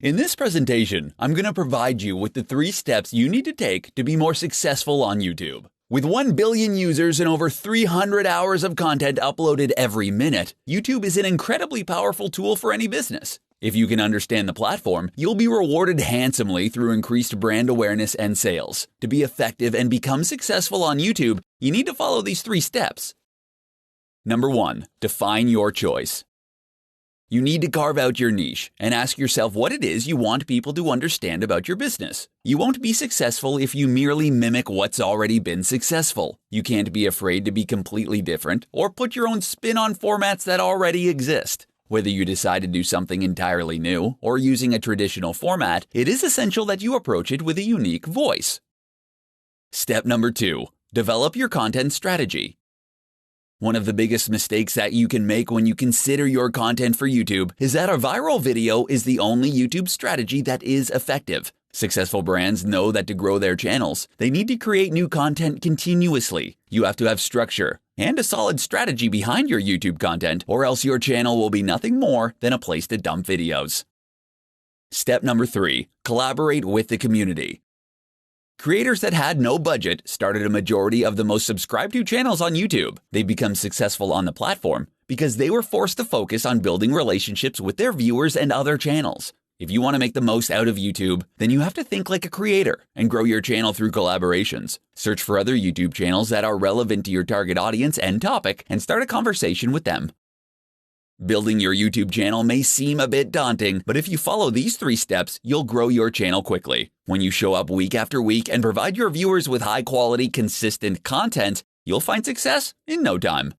In this presentation, I'm going to provide you with the 3 steps you need to take to be more successful on YouTube. With 1 billion users and over 300 hours of content uploaded every minute, YouTube is an incredibly powerful tool for any business. If you can understand the platform, you'll be rewarded handsomely through increased brand awareness and sales. To be effective and become successful on YouTube, you need to follow these 3 steps. Number 1, define your choice. You need to carve out your niche and ask yourself what it is you want people to understand about your business. You won't be successful if you merely mimic what's already been successful. You can't be afraid to be completely different or put your own spin on formats that already exist. Whether you decide to do something entirely new or using a traditional format, it is essential that you approach it with a unique voice. Step number 2, develop your content strategy. One of the biggest mistakes that you can make when you consider your content for YouTube is that a viral video is the only YouTube strategy that is effective. Successful brands know that to grow their channels, they need to create new content continuously. You have to have structure and a solid strategy behind your YouTube content, or else your channel will be nothing more than a place to dump videos. Step number 3, collaborate with the community. Creators that had no budget started a majority of the most subscribed to channels on YouTube. They become successful on the platform because they were forced to focus on building relationships with their viewers and other channels. If you want to make the most out of YouTube, then you have to think like a creator and grow your channel through collaborations. Search for other YouTube channels that are relevant to your target audience and topic and start a conversation with them. Building your YouTube channel may seem a bit daunting, but if you follow these 3 steps, you'll grow your channel quickly. When you show up week after week and provide your viewers with high-quality, consistent content, you'll find success in no time.